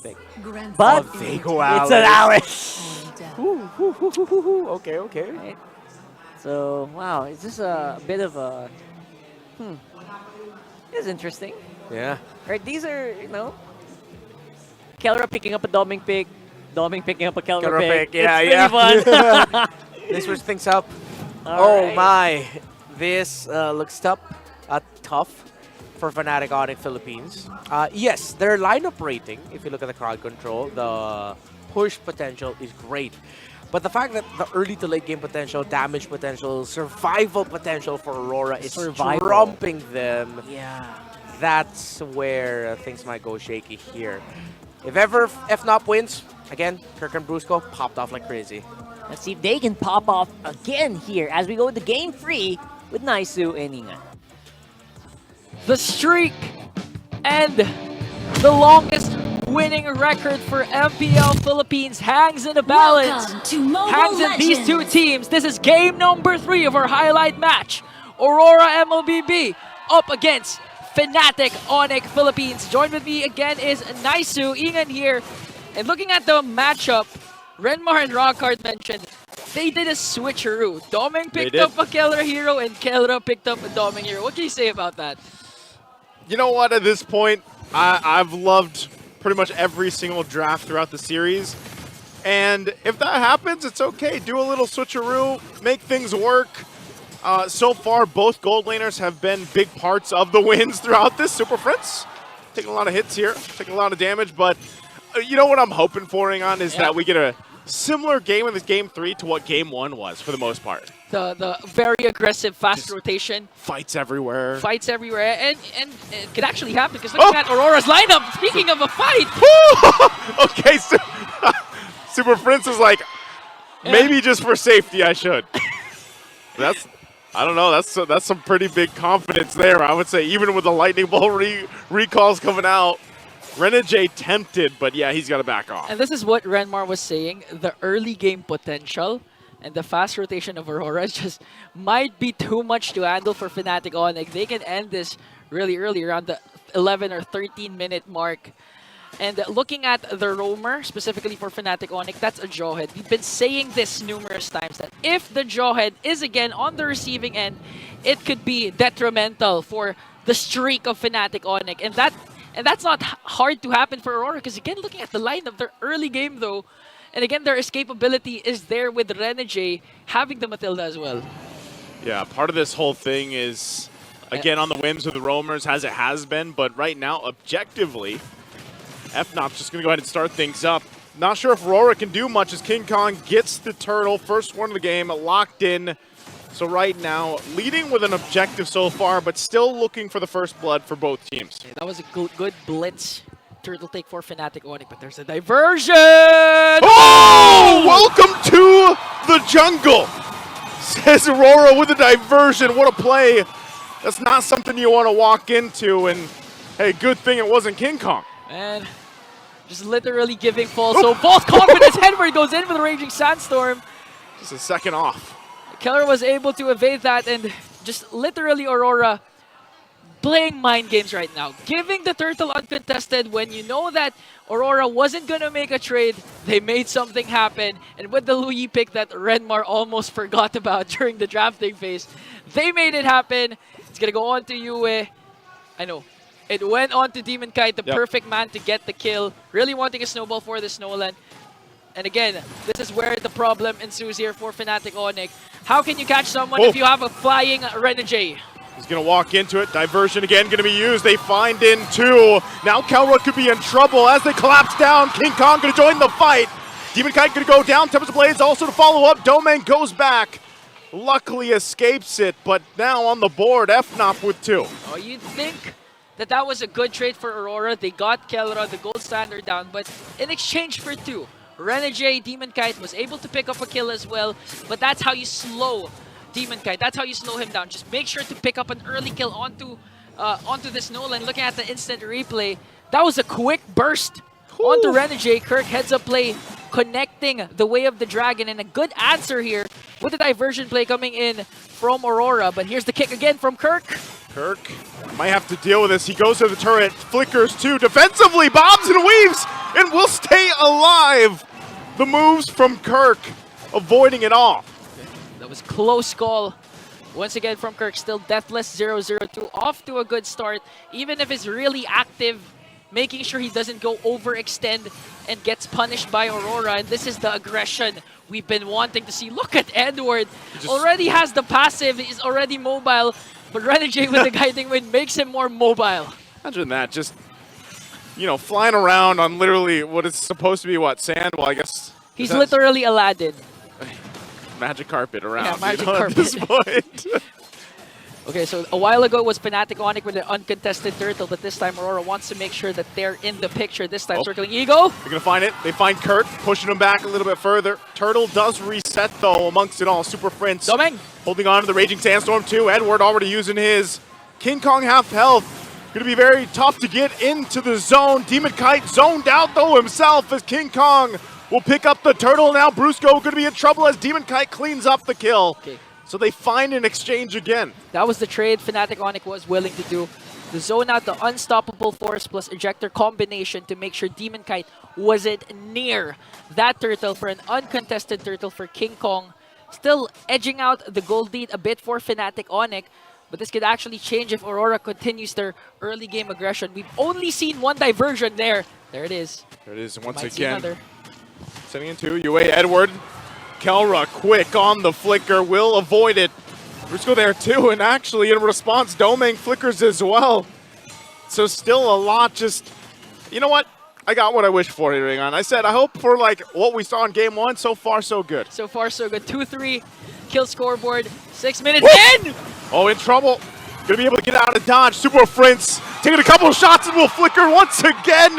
pick. But they go it's an Alice. Alice. Okay, okay. Right? So, wow, is this a bit of a... It's interesting. Yeah. Right, these are, Kelra picking up a Doming pick, Doming picking up a Kelra pick. Yeah, it's really fun. They switch things up. Alright. My. This looks tough for Fnatic Onic Philippines. Yes, their lineup rating, if you look at the crowd control, the push potential is great. But the fact that the early to late game potential, damage potential, survival potential for Aurora is trumping them. Yeah. That's where things might go shaky here. If ever FNOP wins, again, Kirk and Brusco popped off like crazy. Let's see if they can pop off again here as we go to game 3 with Naisu and Ingan. The streak and the longest winning record for MPL Philippines hangs in the balance. Hangs in these two teams. This is game number 3 of our highlight match. Aurora MLBB up against Fnatic Onic Philippines. Joined with me again is Naisu, Ingan here. And looking at the matchup, Renmar and Rockhard mentioned they did a switcheroo. Doming picked up a Kelra hero and Kelra picked up a Doming hero. What can you say about that? You know what, at this point, I've loved pretty much every single draft throughout the series. And if that happens, it's okay. Do a little switcheroo, make things work. So far, both gold laners have been big parts of the wins throughout this. Super Friends taking a lot of hits here, taking a lot of damage, but you know what I'm hoping for, Ingan, is that we get a similar game in this game 3 to what game 1 was for the most part. The very aggressive, fast rotation. Fights everywhere. Fights everywhere, and it could actually happen because looking at Aurora's lineup, speaking of a fight. Okay, so Super Prince is like, maybe just for safety I should. I don't know, that's some pretty big confidence there, I would say, even with the Lightning Bolt recalls coming out. Renegade tempted, but yeah, he's got to back off. And this is what Renmar was saying, the early game potential and the fast rotation of Aurora just might be too much to handle for Fnatic Onic. They can end this really early, around the 11 or 13-minute mark. And looking at the roamer, specifically for Fnatic Onic, that's a Jawhead. We've been saying this numerous times, that if the Jawhead is again on the receiving end, it could be detrimental for the streak of Fnatic Onic. And that's not hard to happen for Aurora, because again, looking at the lineup, their early game though, and again, their escapability is there with Renegade having the Matilda as well. Yeah, part of this whole thing is, again, on the whims of the roamers, as it has been, but right now, objectively, FNOP's just going to go ahead and start things up. Not sure if Aurora can do much as King Kong gets the turtle, first one of the game, locked in. So right now, leading with an objective so far, but still looking for the first blood for both teams. Yeah, that was a good blitz. Turtle take for Fnatic Onic, but there's a diversion! Oh! Welcome to the jungle, says Aurora with a diversion. What a play. That's not something you want to walk into, and hey, good thing it wasn't King Kong. And just literally giving false hope. False confidence, Henry goes in for the Raging Sandstorm. Just a second off. Keller was able to evade that, and just literally Aurora playing mind games right now. Giving the turtle uncontested when you know that Aurora wasn't going to make a trade. They made something happen, and with the Louis pick that Renmar almost forgot about during the drafting phase, they made it happen. It's going to go on to Yue. I know. It went on to Demon Kite, the perfect man to get the kill. Really wanting a snowball for the Snowland. And again, this is where the problem ensues here for Fnatic Onic. How can you catch someone if you have a flying Renegade? He's going to walk into it. Diversion again going to be used. They find in 2. Now Kelra could be in trouble as they collapse down. King Kong going to join the fight. Demon Kite going to go down. Tempest Blades also to follow up. Domain goes back. Luckily escapes it, but now on the board, FNOP with 2. Oh, you'd think that was a good trade for Aurora. They got Kelra, the gold standard, down, but in exchange for 2. Renegade, Demon Kite was able to pick up a kill as well, but that's how you slow Demon Kite. That's how you slow him down. Just make sure to pick up an early kill onto this Nolan. Looking at the instant replay, that was a quick burst onto Renegade. Kirk heads up play, connecting the Way of the Dragon, and a good answer here with the diversion play coming in from Aurora. But here's the kick again from Kirk. Kirk might have to deal with this. He goes to the turret, flickers 2 defensively, bobs and weaves. and will stay alive. The moves from Kirk, avoiding it all. That was close call. Once again from Kirk, still deathless 0-0-2, off to a good start. Even if he's really active, making sure he doesn't go overextend and gets punished by Aurora. And this is the aggression we've been wanting to see. Look at Edward. Already has the passive. He's already mobile. But Renegade with the guiding wind makes him more mobile. Imagine that. Just, you know, flying around on literally what is supposed to be, what, sand? Well, I guess... He's literally Aladdin. Magic carpet around, Yeah, magic at this point. Okay, so a while ago it was Fnatic Onic with an uncontested turtle, but this time Aurora wants to make sure that they're in the picture. This time circling Eagle. They're gonna find it. They find Kurt, pushing him back a little bit further. Turtle does reset though amongst it all. Super Prince Domeng holding on to the Raging Sandstorm too. Edward already using his. King Kong half health. Gonna be very tough to get into the zone. Demon Kite zoned out though himself as King Kong will pick up the turtle. Now Brusco gonna be in trouble as Demon Kite cleans up the kill. Okay. So they find an exchange again. That was the trade Fnatic Onic was willing to do. The zone out, the unstoppable force plus ejector combination to make sure Demon Kite wasn't near that turtle for an uncontested turtle for King Kong. Still edging out the gold lead a bit for Fnatic Onic, but this could actually change if Aurora continues their early game aggression. We've only seen one diversion there. There it is. There it is once Might see again. another. Sending into UA Edward. Kelra quick on the flicker, will avoid it. Brusco there too, and actually in response, Domeng flickers as well. So still a lot just, you know what? I got what I wished for here, Ringon. I said I hope for like what we saw in game one, so far so good. So far so good. 2-3 kill scoreboard, 6 minutes in! Oh, in trouble. Gonna be able to get out of dodge. Super Prince taking a couple of shots and will flicker once again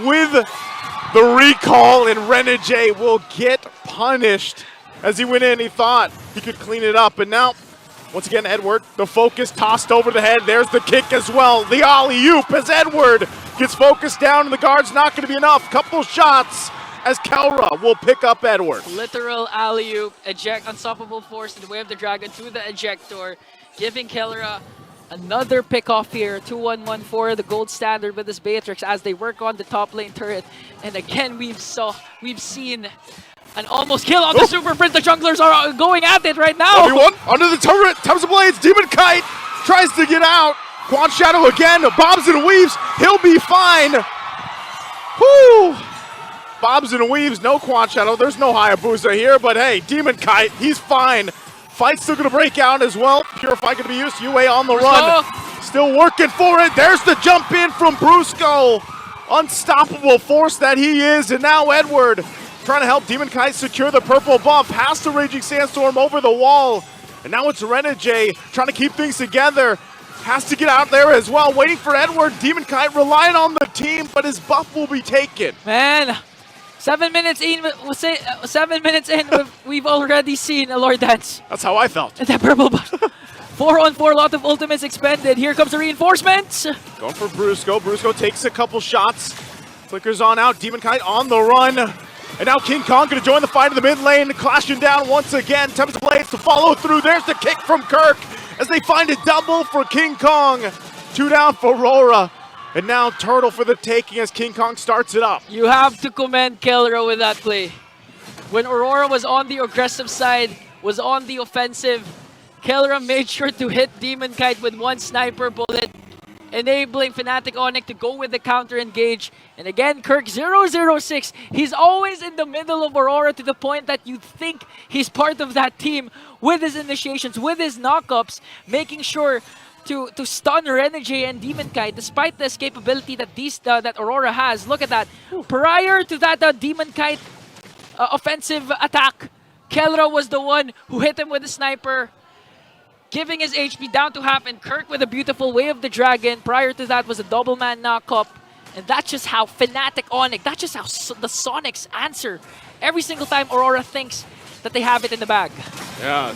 with the recall, and Renegade will get punished. As he went in, he thought he could clean it up, and now, once again, Edward, the focus tossed over the head. There's the kick as well. The alley-oop as Edward gets focused down, and the guard's not going to be enough. Couple shots as Kelra will pick up Edward. Literal alley-oop, eject, unstoppable force in the way of the dragon to the ejector, giving Kelra another pick-off here. 2-1-1 for the gold standard with this Beatrix as they work on the top lane turret. And again, we've seen an almost kill on the Super Prince. The junglers are going at it right now. Everyone under the turret, Times of Blades, Demon Kite tries to get out. Quan Shadow again, bobs and weaves, he'll be fine. Whoo! Bobs and weaves, no Quan Shadow, there's no Hayabusa here, but hey, Demon Kite, he's fine. Fight's still gonna break out as well. Purify gonna be used, UA on the run. Still working for it, there's the jump in from Brusco. Unstoppable force that he is, and now Edward trying to help Demon Kite secure the purple buff. Has the Raging Sandstorm over the wall. And now it's Renegade trying to keep things together. Has to get out there as well. Waiting for Edward. Demon Kite relying on the team, but his buff will be taken. Man, 7 minutes in, 7 minutes in, we've already seen a Lord Dance. That's how I felt. And that purple buff. 4-on-4, lot of ultimates expended. Here comes the reinforcements. Going for Brusco. Brusco takes a couple shots. Flickers on out. Demon Kite on the run. And now King Kong going to join the fight in the mid lane, clashing down once again. Tempest Blades to follow through. There's the kick from Kirk as they find a double for King Kong. 2 down for Aurora. And now Turtle for the taking as King Kong starts it up. You have to commend Kelra with that play. When Aurora was on the aggressive side, was on the offensive, Kelra made sure to hit Demon Kite with one sniper bullet, enabling Fnatic Onic to go with the counter engage. And again, Kirk 006, he's always in the middle of Aurora to the point that you think he's part of that team with his initiations, with his knockups, making sure to stun Renegade and Demon Kite despite the escapability that that Aurora has. Look at that. Prior to that Demon Kite offensive attack, Kelra was the one who hit him with the sniper, giving his HP down to half, and Kirk with a beautiful Way of the Dragon. Prior to that was a double man knockup. And that's just how Fnatic Onic, that's just how the Sonics answer every single time Aurora thinks that they have it in the bag. Yeah,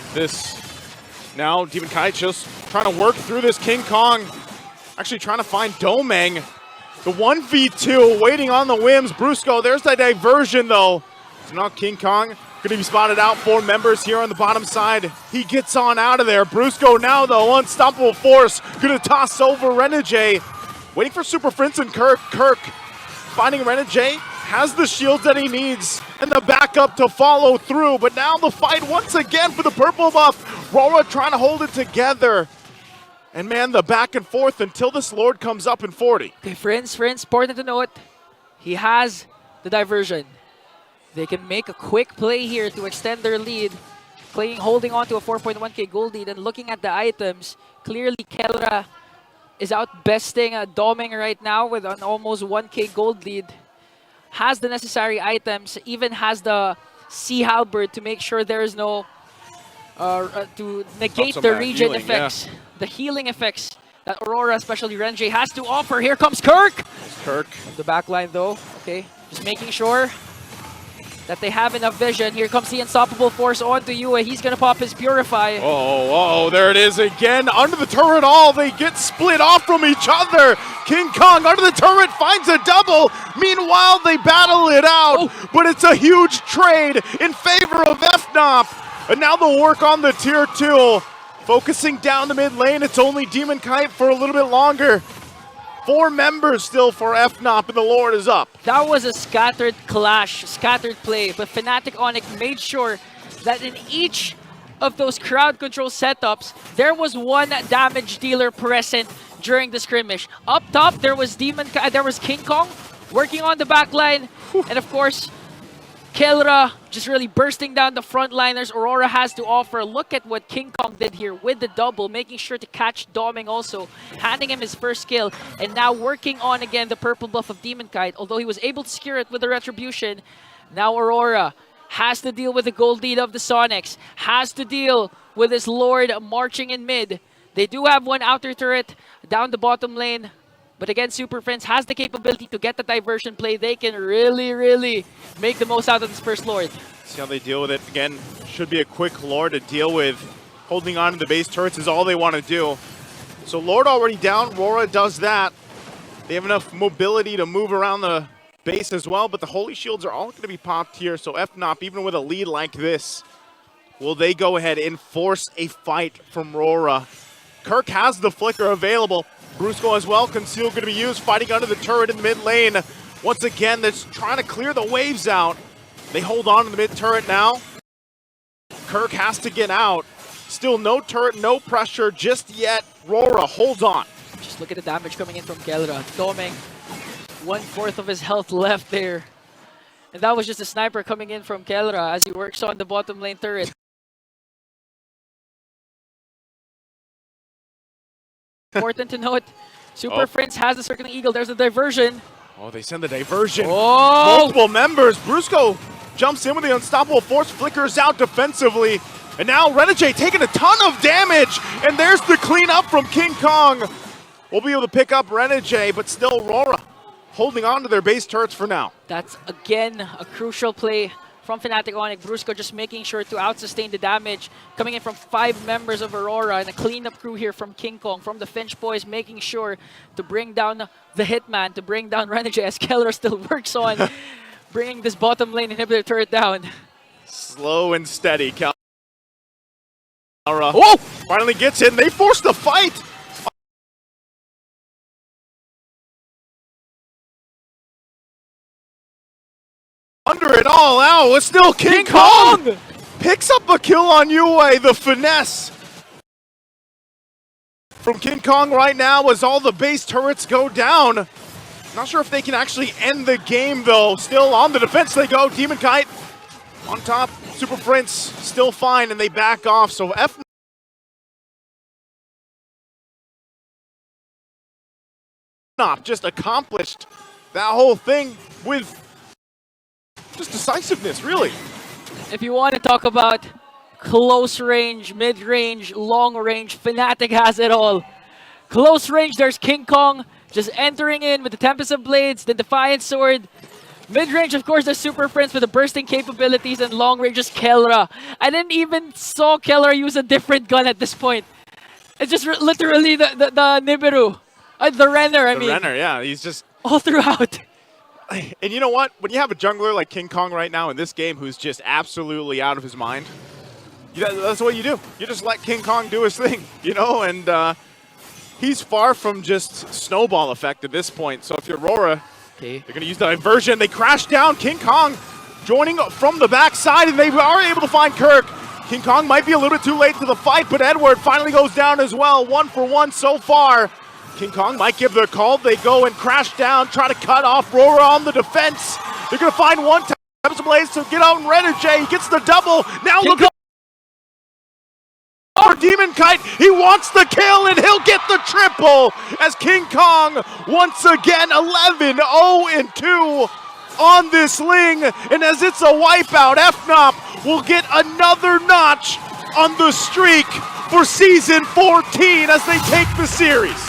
now Demon Kite just trying to work through this King Kong. Actually trying to find Domeng. The 1v2 waiting on the whims. Brusco, there's that diversion though. So now King Kong going to be spotted out. 4 members here on the bottom side. He gets on out of there. Brusco now though, unstoppable force. Going to toss over Renegade. Waiting for Super Prince and Kirk. Kirk finding Renegade, has the shields that he needs and the backup to follow through. But now the fight once again for the purple buff. Aurora trying to hold it together. And man, the back and forth until this Lord comes up in 40. Okay, friends, important to note, he has the diversion. They can make a quick play here to extend their lead, holding on to a 4.1k gold lead. And looking at the items, clearly Kelra is out besting Doming right now with an almost 1k gold lead. Has the necessary items, even has the Sea Halberd to make sure there is no, to negate the regen effects, the healing effects that Aurora, especially Renjay, has to offer. Here comes Kirk! Kirk. The backline though, okay, just making sure that they have enough vision. Here comes the unstoppable force onto Yue. He's gonna pop his Purify. Oh, there it is again. Under the turret all, they get split off from each other. King Kong under the turret finds a double. Meanwhile, they battle it out, but it's a huge trade in favor of FNOP. And now they'll work on the tier 2. Focusing down the mid lane, it's only Demon Kite for a little bit longer. 4 members still for FNOP, and the Lord is up. That was a scattered clash, scattered play, but Fnatic Onic made sure that in each of those crowd control setups, there was one damage dealer present during the skirmish. Up top, there was King Kong working on the back line, and of course, Kelra just really bursting down the frontliners. Aurora has to offer. Look at what King Kong did here with the double, making sure to catch Doming also, handing him his first kill, and now working on again the purple buff of Demon Kite. Although he was able to secure it with the Retribution, now Aurora has to deal with the gold lead of the Sonics, has to deal with his Lord marching in mid. They do have one outer turret down the bottom lane, but again, Super Friends has the capability to get the diversion play. They can really make the most out of this first Lord. See how they deal with it. Again, should be a quick Lord to deal with. Holding on to the base turrets is all they want to do. So Lord already down. Aurora does that. They have enough mobility to move around the base as well, but the Holy Shields are all going to be popped here. So FNOP, even with a lead like this, will they go ahead and force a fight from Aurora? Kirk has the flicker available. Brusco as well, Conceal going to be used, fighting under the turret in the mid lane. Once again, they're trying to clear the waves out. They hold on to the mid turret now. Kirk has to get out. Still no turret, no pressure just yet. Aurora, hold on. Just look at the damage coming in from Kelra. Doming, 1/4 of his health left there. And that was just a sniper coming in from Kelra as he works on the bottom lane turret. Important to note, Super Friends has the Circling Eagle. There's a diversion. Oh, they send the diversion. Oh! Multiple members. Brusco jumps in with the unstoppable force, flickers out defensively. And now Renegade taking a ton of damage. And there's the cleanup from King Kong. We'll be able to pick up Renegade, but still Aurora holding on to their base turrets for now. That's, again, a crucial play from Fnatic Onic. Brusco just making sure to out-sustain the damage. Coming in from 5 members of Aurora and a cleanup crew here from King Kong, from the Finch boys, making sure to bring down the Hitman, to bring down Renegade as Kelra still works on bringing this bottom lane inhibitor turret down. Slow and steady. Kelra Oh! finally gets in. They force the fight. Under it all out, it's still King Kong! Picks up a kill on Yue, the finesse from King Kong right now as all the base turrets go down. Not sure if they can actually end the game though. Still on the defense they go. Demon Kite on top. Super Friends still fine and they back off. So FNOP just accomplished that whole thing with just decisiveness, really. If you want to talk about close range, mid-range, long range, Fnatic has it all. Close range, there's King Kong just entering in with the Tempest of Blades, the Defiant Sword. Mid-range, of course, there's Super Friends with the bursting capabilities, and long range is Kelra. I didn't even saw Kelra use a different gun at this point. It's just literally the Nibiru. The Renner, I mean. The Renner, yeah, he's just all throughout. And you know what? When you have a jungler like King Kong right now in this game who's just absolutely out of his mind, that's what you do. You just let King Kong do his thing, you know? And he's far from just snowball effect at this point. So if you're Aurora, Okay. They're going to use the inversion. They crash down. King Kong joining from the backside, and they are able to find Kirk. King Kong might be a little bit too late to the fight, but Edward finally goes down as well. 1-for-1 so far. King Kong might give the call. They go and crash down, try to cut off Aurora on the defense. They're going to find one time Blaze to get out and Renegade. He gets the double. Now look at Demon Kite. He wants the kill, and he'll get the triple as King Kong once again 11-0-2 on this Ling. And as it's a wipeout, FNOP will get another notch on the streak for Season 14 as they take the series.